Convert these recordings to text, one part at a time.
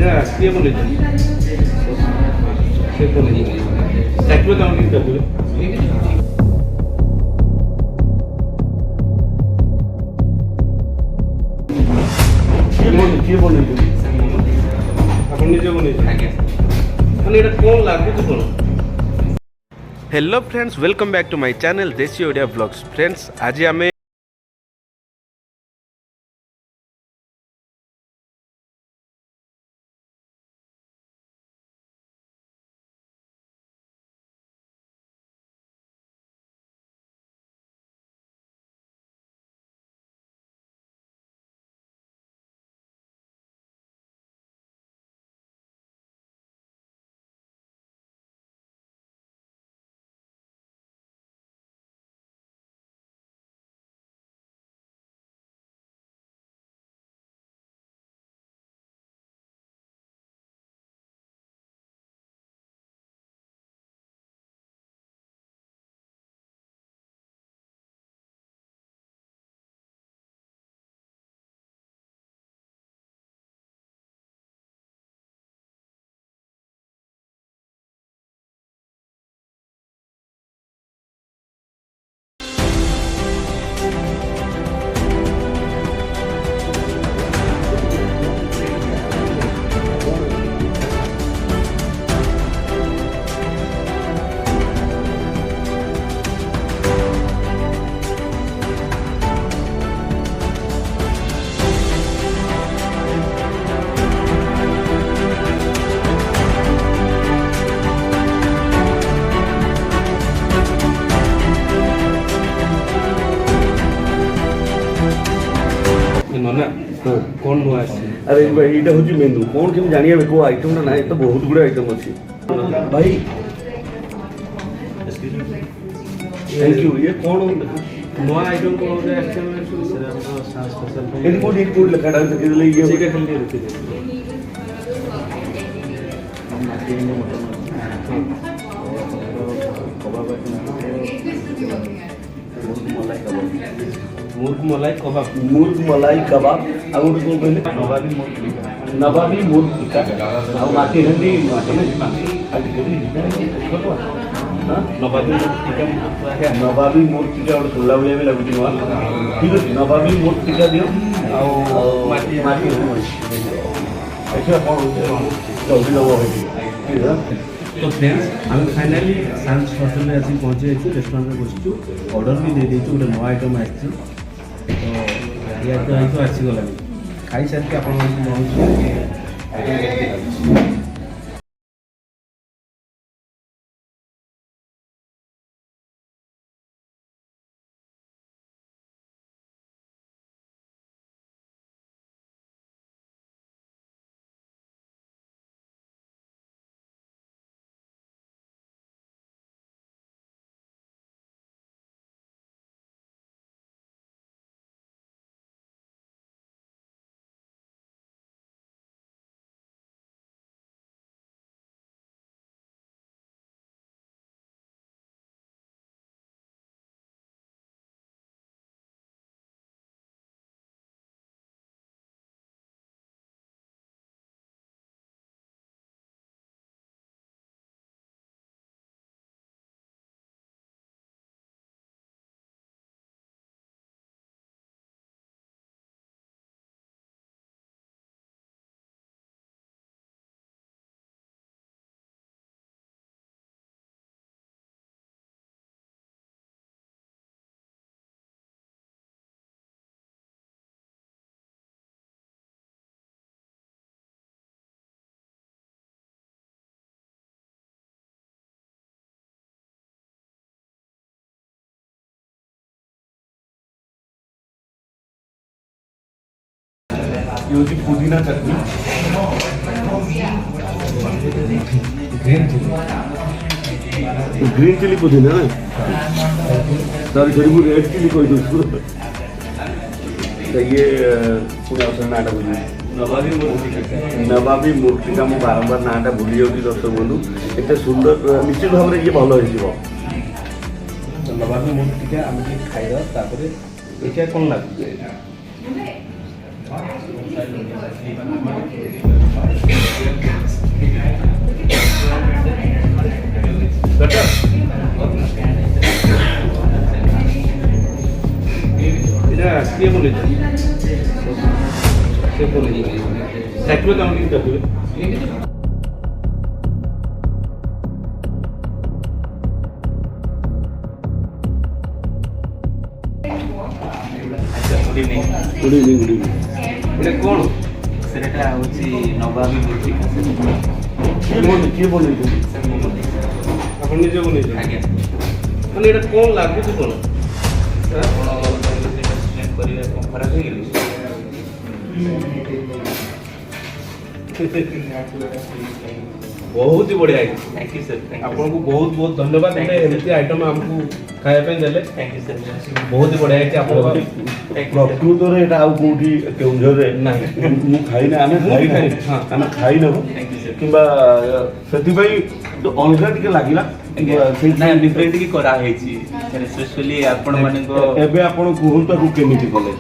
এটা আজকে বলেছি সে বলেছি চাকরি দাম কিন্তু କିଏ ବନେଇଛନ୍ତି ଆପଣ ନିଜେ ବନେଇଛନ୍ତି ଆଜ୍ଞା ମାନେ ଏଇଟା କ'ଣ ଲାଗୁଛି କ'ଣ? Hello friends welcome back to my channel desi Odia blogs. Friends आज आम ନନା କ'ଣ ନୂଆ ଆସିଛି? ଆରେ ଏଇଟା ହେଉଛି ମେନୁ। କ'ଣ କେମିତି ଜାଣିବା କେଉଁ ଆଇଟମ୍ଟା ନାହିଁ, ତ ବହୁତ ଗୁଡ଼େ ଆଇଟମ୍ ଅଛି ଭାଇ। Thank you. ଇଏ କ'ଣ ନୂଆ ଆଇଟମ୍ କ'ଣ ଗୋଟେ ଆସିଛି? ଏଠି କେଉଁଠି କେଉଁଠି ଲେଖାଟା ଦେଖିଦେଲେ ଇଏ ସେଇଟା ଖାଲି ରଖିଦେବେ। मुर्ग मलाई कबाब ଆଉ ଗୋଟେ କ'ଣ କହିଲେ? ନବାବୀ ମୁର୍ଗ ଟିକା ଆଉ ମାଟି ହାଣ୍ଡି ନବାବୀ ମୁର୍ଗ ଟିକା ଗୋଟେ ଖୋଲା ଭଳିଆ ବି ଲାଗୁଛି ନୂଆ। ଠିକ୍ ଅଛି, ନବାବୀ ମୁର୍ଗ ଟିକା ଦିଅ ଆଉ ମାଟି ଦେଖିବା କ'ଣ ଜଲ୍ଦି ଦେବ ହେଇଛି। तो फ्रेंड्स आम फाइनाली सांस होटेल में आसी पहुँचे रेस्टोरेंट में बसचु ऑर्डर भी दे देचु गोटे नया आइटम आसी तो ये तो आसीगला खाई सारे आप ये होती पुदीना चटनी ग्रीन चिली पुदीना ना सॉरी सॉरी वो रेड चिली कोई दूसरा तो ये पूरा उसमें नाटा बुझे नवाबी मूर्ति का मुझे बारंबार नाटा भूली जाऊँगी दर्शक बंधु एत सुंदर निश्चित भाव में ये भल हो नवाबी मूर्ति का आम खाई ये कौन लगे ଚାଖିବେ ତମେ ଟିକେ ଚାଖିବେ। Good evening. Good evening good evening. ଏଇଟା କ'ଣ? ସେଟା ହେଉଛି ନବାବୀ ଭୋଜି। କିଏ ବନେଇଛନ୍ତି? ଆପଣ ନିଜେ ବନେଇଛନ୍ତି? ଆଜ୍ଞା। ମାନେ ଏଇଟା କ'ଣ ଲାଗୁଛି କ'ଣ? ଆପଣ କରିବେ କ'ଣ ଖରାପ ହେଇଗଲି? ବହୁତ ହି ବଢ଼ିଆ ହେଇଛି। Thank you sir. ଆପଣଙ୍କୁ ବହୁତ ବହୁତ ଧନ୍ୟବାଦ। ଗୋଟେ ଏମିତି ଆଇଟମ୍ ଆମକୁ ଖାଇବା ପାଇଁ ଦେଲେ ଥ୍ୟାଙ୍କ ୟୁ ସାର୍। ବହୁତ ହି ବଢ଼ିଆ ହେଇଛି। ଆପଣଙ୍କ ପ୍ରକୃତରେ ଏଇଟା ଆଉ କୋଉଠି କେଉଁଝରରେ ନାହିଁ। ମୁଁ ଖାଇନି, ଆମେ ମୁଁ ବି ଖାଇନାହୁଁ, ଖାଇନି, ହଁ। ଆମେ ଖାଇନାହୁଁ ଥ୍ୟାଙ୍କ ୟୁ ସାର୍। କିମ୍ବା ସେଥିପାଇଁ ଅଲଗା ଟିକେ ଲାଗିଲା। ନା ଡିଫରେଣ୍ଟ କି କରାହେଇଛି ସ୍ପେଶାଲି ଆପଣମାନଙ୍କ। ଏବେ ଆପଣ କୁହନ୍ତୁ ତାକୁ କେମିତି କଲେ?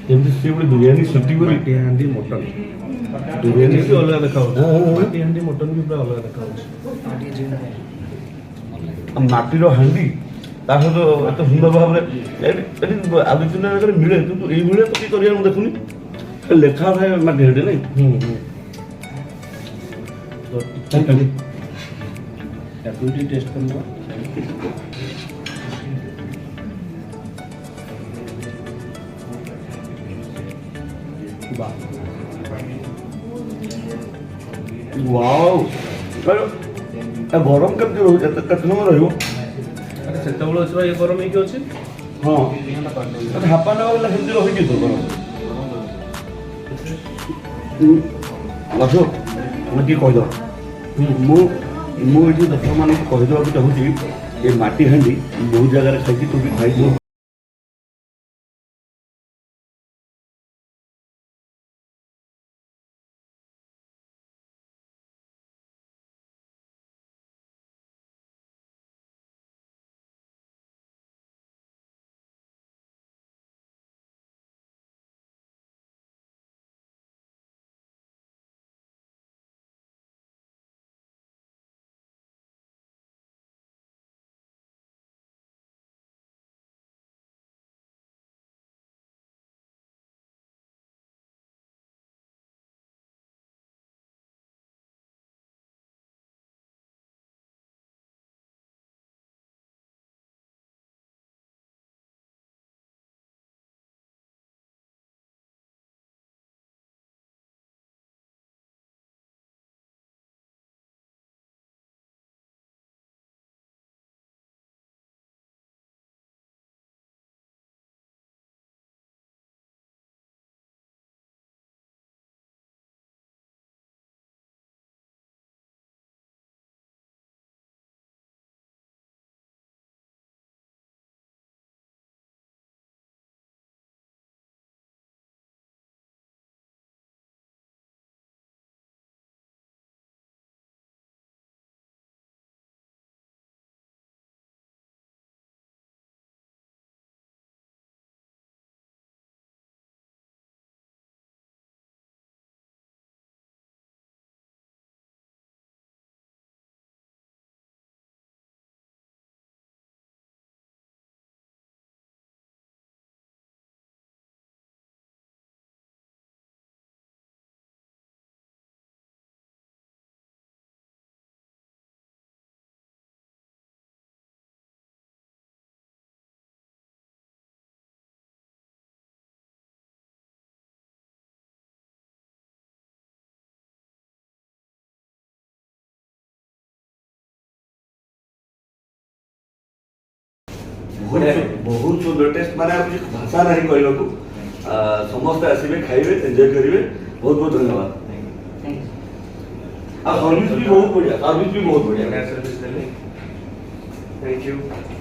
ଯେମିତି ସେ ଗୋଟେ ବିରିୟାନୀ ସୁଟି କରି ମାଟି ହାଣ୍ଡି ମଟନ ବିରିୟାନୀ ବି ଅଲଗା ଦେଖାଯାଉଛି। ହଁ, ହଁ। ମାଟି ହାଣ୍ଡି ମଟନ ବି ପୁରା ଅଲଗା ଦେଖାଯାଉଛି। ମାଟିର ହାଣ୍ଡି ତା ସହିତ ଏତେ ସୁନ୍ଦର ଭାବରେ ଏଠି ଆଉ ଦୁଇ ତିନି ଜାଗାରେ ମିଳେ, କିନ୍ତୁ ଏଇଭଳିଆ ତ କିଏ କରିବା ମୁଁ ଦେଖୁନି। ଲେଖା ଥାଏ ମାଟି ହାଣ୍ଡି ନାଇଁ। ତ ଟିକେ ତାକୁ ଟିକେ ଟେଷ୍ଟ କରିନେବା। ୱାଓ, ଗରମ କେମିତି ରହୁଛି? କେତେ ସମୟ ରହିବ? ଆରେ ସେତେବେଳେ ଅଛି ବା ଇଏ ଗରମ ହେଇକି ଅଛି। ହଁ, ହାପା ନେବା ବୋଲେ ସେମିତି ରହିଛି ତ ଗରମ। ଅଶୋକ, ଆମେ ଟିକେ କହିଦେବା। ମୁଁ ଏଠି ଦର୍ଶକମାନଙ୍କୁ କହିଦେବାକୁ ଚାହୁଁଛି, ଏ ମାଟି ହାଣ୍ଡି ବହୁତ ଜାଗାରେ ଖାଇଛି, ତୁ ବି ଖାଇଛୁ। बहुत सुंदर टेस्ट माने आप कुछ भाषा नहीं कहलकु समस्त आसीबे खाइबे एंजॉय करिवे बहुत बहुत धन्यवाद आ सर्विस भी बहुत बढ़िया सर्विस देले थैंक यू